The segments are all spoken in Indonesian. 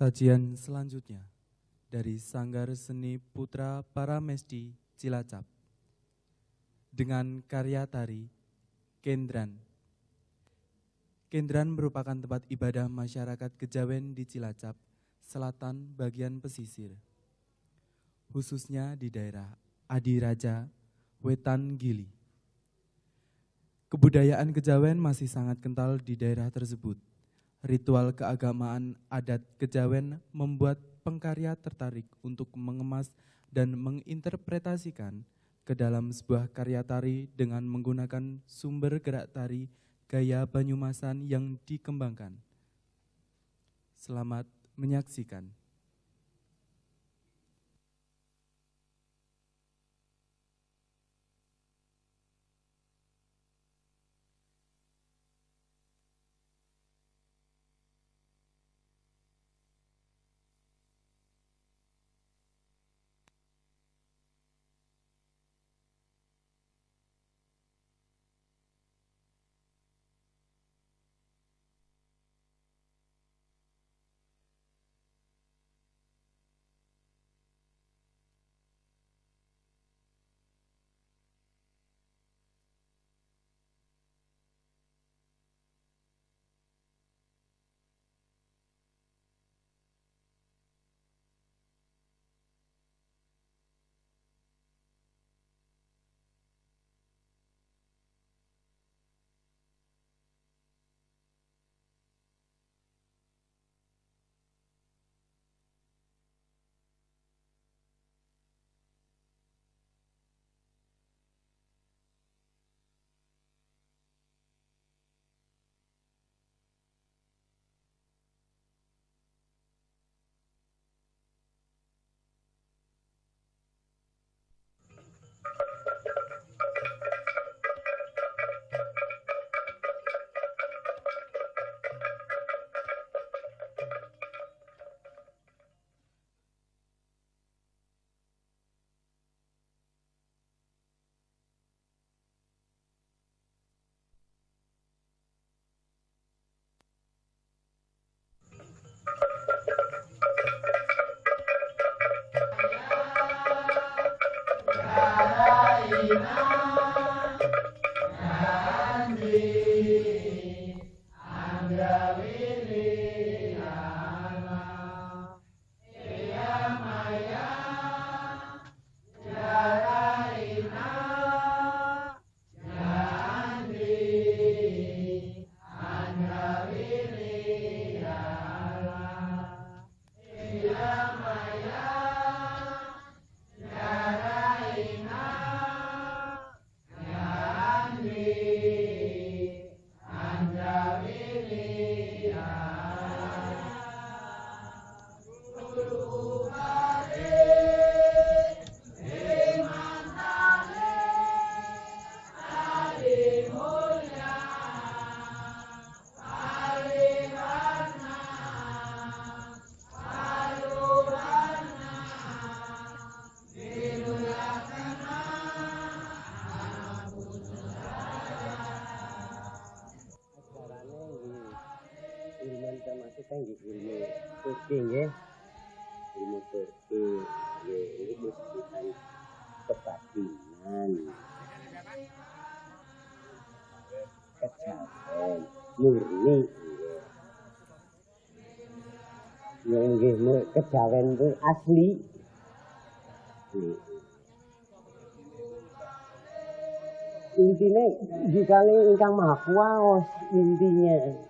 Sajian selanjutnya dari Sanggar Seni Putra Paramesti Cilacap dengan karya tari Kendran. Kendran merupakan tempat ibadah masyarakat Kejawen di Cilacap, selatan bagian pesisir, khususnya di daerah Adiraja, Wetan Gili. Kebudayaan Kejawen masih sangat kental di daerah tersebut. Ritual keagamaan adat Kejawen membuat pengkarya tertarik untuk mengemas dan menginterpretasikan ke dalam sebuah karya tari dengan menggunakan sumber gerak tari gaya Banyumasan yang dikembangkan. Selamat menyaksikan. Kan ilmu turki nggih. Ilmu turki nggih iki sebutan kebatinan. Kejawen murni nggih. Nggih kejawen itu asli. Intinya jikane ingkang maha kuwas intinya.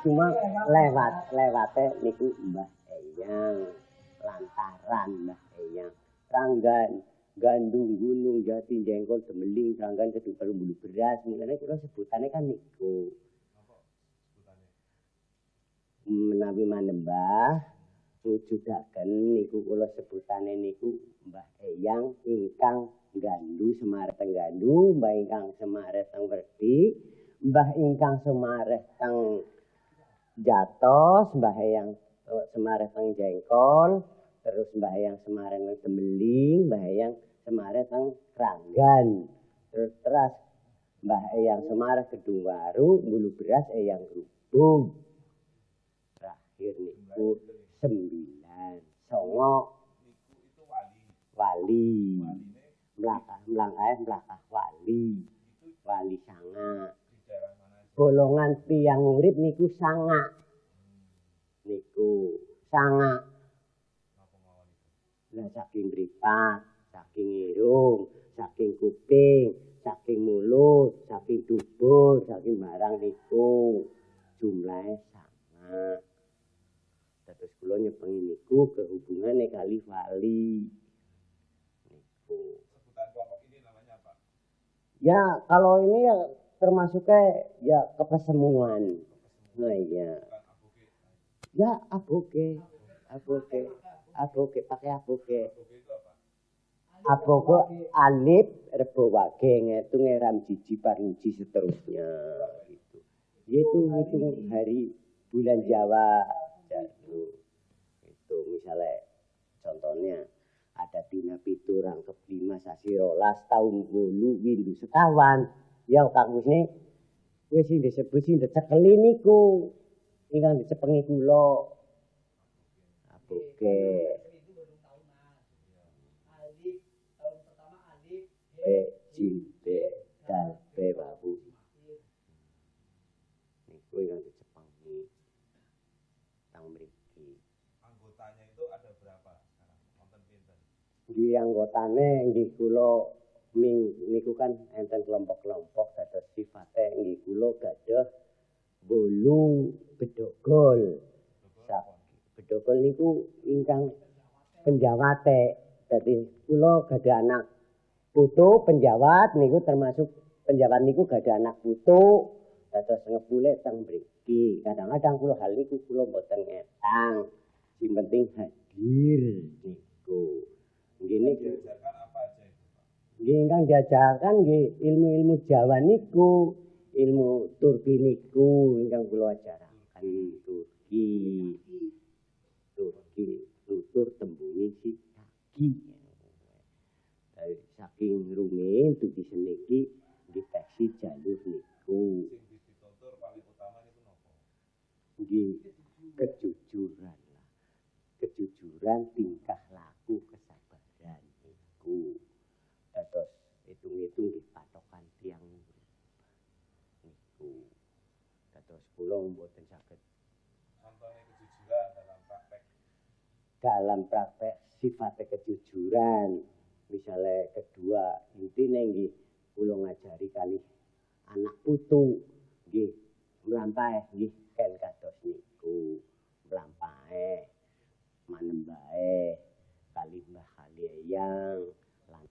Cuma lewatnya niku Mbah Eyang, lantaran Mbah Eyang, Ranggan, Gandung Gunung Jati Jengkol Semeling, Ranggan Kedungkal Bulu Beras, mulane kula sebutannya kan niku. Menawi manembah wujudaken niku kula sebutane niku Mbah Eyang ingkang Gandu Semarang Gandu, Mbah ingkang Semarang teng Werdi, Mbah ingkang Semarang teng Jatos, Mbah Eyang Semarang teng Jengkol, terus Mbah Eyang Semarang teng Semeling, Mbah Eyang Semarang teng Ranggan. Terus Mbah Eyang Semarang Gedung Waru, Bulu Beras Eyang Grubung. Terakhir niku 9 songo wali mlangkahe wali sanga golongan tiyang urip niku sanga lah saking mripat saking irung saking kuping saking mulut saking dubur saking barang niku jumlahe sanga. Terus kula nyepengi niku kehubungane kali wali. Niku. Sebutan kelompok ini namanya apa? Ya, kalau ini ya termasuknya ya kepesemuan. Nah, iya. Ya, aboge pakai aboge. Aboge alif rebo wage ngitung ram jiji parinci seterusnya gitu. Yaitu hitung hari bulan Jawa. Itu misalnya contohnya ada dina pitu rangkep 5 sasi 12 tahun 8 windu sekawan ya Kang Wisne wis disebut sing dicekeli niku ingkang dicepengi kula aboge jilbe dalbe babu niku ingkang dicepengi tang mriki. Anggotanya itu ada berapa sekarang? Wonten pinten? Di anggotane nggih kula niku kan enten kelompok-kelompok dados sifate nggih kula gadah 8 bedogol. Bedogol niku ingkang penjawate. Dadi kula gadah anak putu penjawat niku termasuk penjawat niku gadah anak putu dados ngepule teng mriki. Kadang-kadang kula hal niku kula mboten ngetang. Sing penting hadir niku. Nggih niku. Nggih ingkang diajarkan nggih ilmu-ilmu Jawa niku, ilmu Turki niku ingkang kula ajaraken Turki tutur tembunge si kaki. Dari saking rumen tuti seniki deteksi jalur niku. Sing ditutur paling utama niku napa? Nggih kejujuran. Kejujuran tingkah laku kesabaran niku. Dados hitung-hitung dipatokan tiyang niku. Dados kula mboten saged contone kejujuran dalam praktek sifatnya kejujuran. Misalnya kedua intine nggih kula ngajari kali anak putu nggih mlampahe nggih ken kados niku mlampahe manembahe kali Mbah Kaliyang lan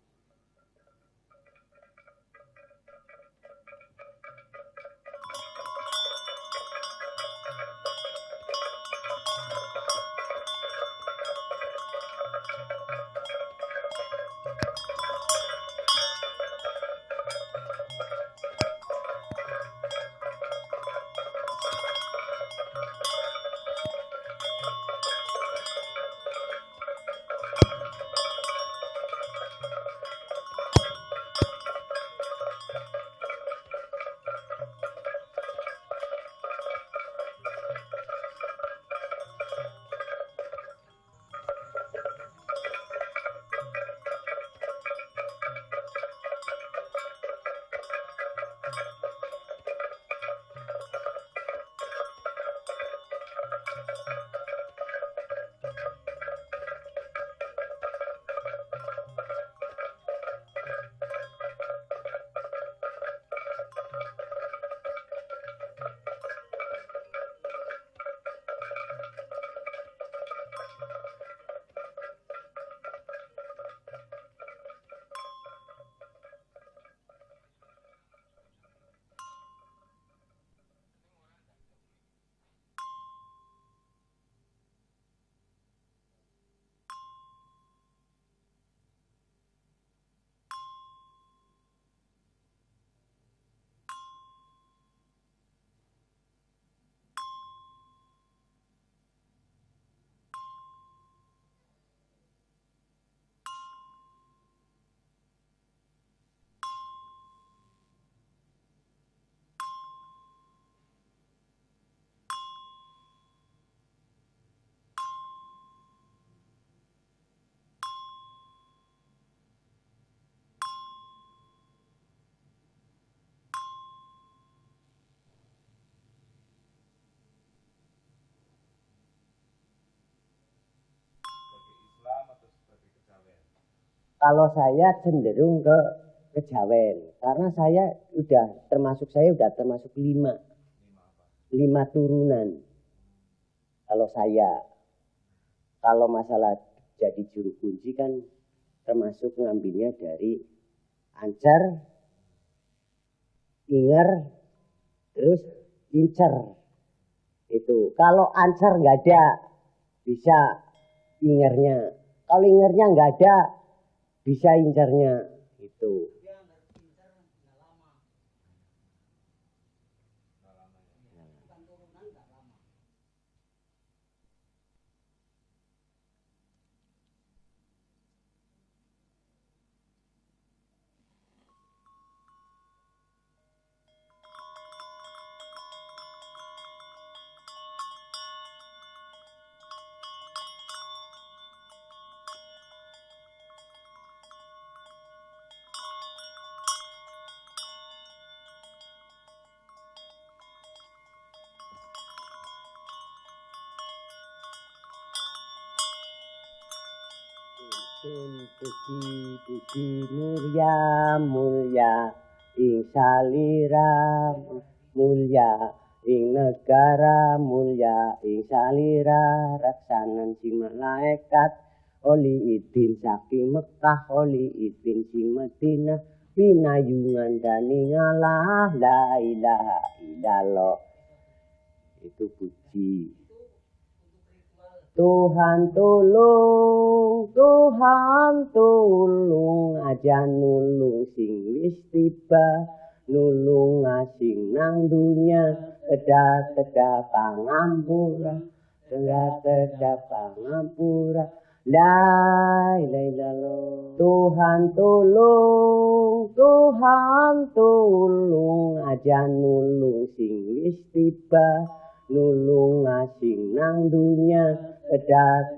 Kalau saya cenderung ke kejawen, karena saya udah termasuk 5 turunan. Kalau saya, kalau masalah jadi juru kunci kan termasuk ngambilnya dari Ancer, Inger, terus Incer. Itu kalau Ancer nggak ada, bisa Ingernya. Kalau Ingernya nggak ada, bisa Incernya. Itu. Puji mulya ing salira mulya ing negara mulya ing salira raksanan si malaikat oli idin saking Mekah oli idin si Madinah pinayungan dani ngalah la ilaha illallah. Itu puji. Tuhan tulung aja nulung sing wis tiba nulung asing nang dunya kedah pangampura kedah pangampura la ilaha illallah. Tuhan tulung aja nulung sing wis tiba nulung asing nang dunya kedah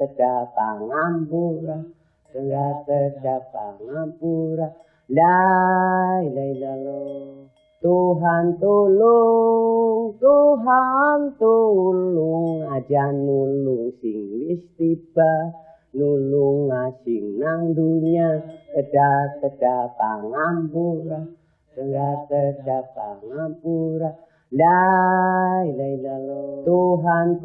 pangampura kedah pangampura la ilaha illallah. Tuhan tulung aja nulung sing wis tiba nulung asing nang dunya kedah pangampura kedah pangampura la ilaha illallah. Tuhan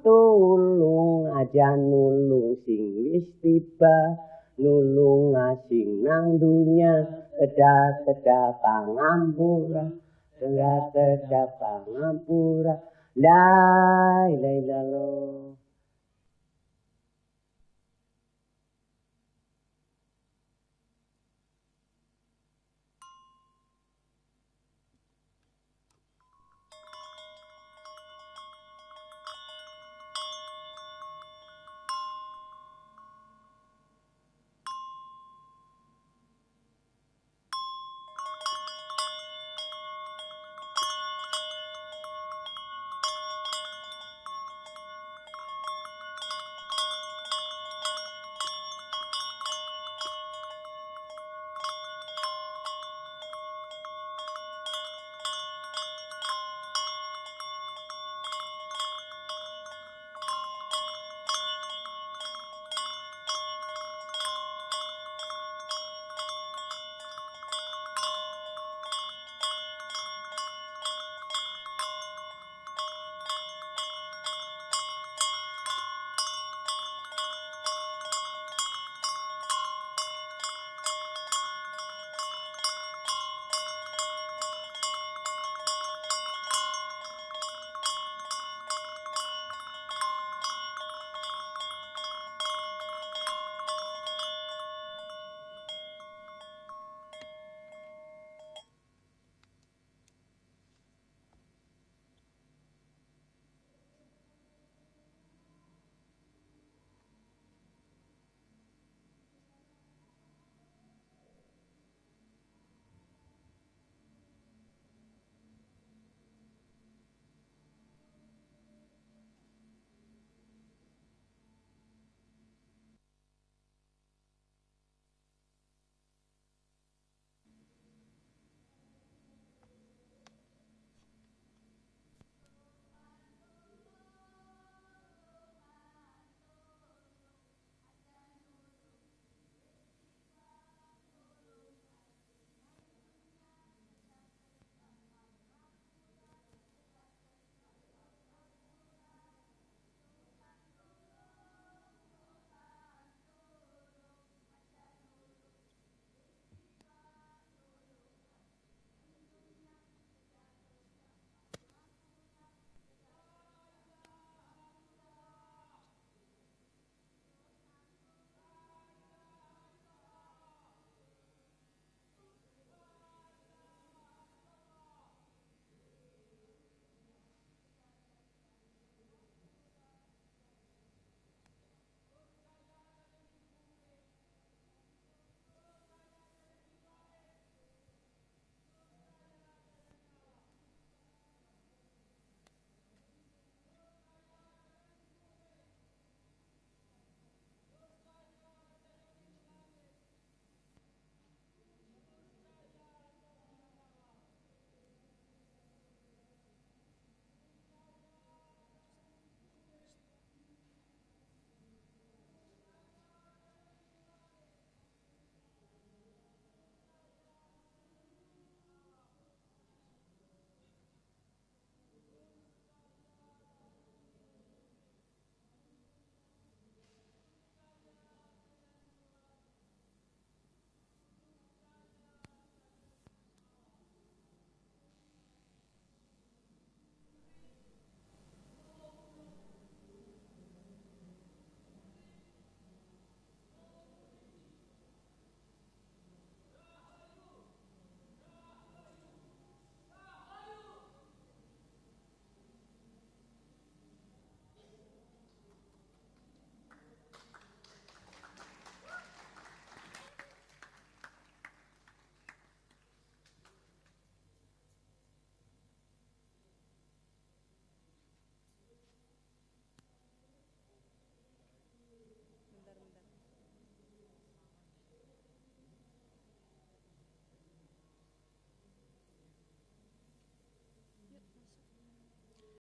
tulung aja nulung sing wis tiba nulung asing nang dunya kedah pangampura kedah pangampura la ilaha illallah.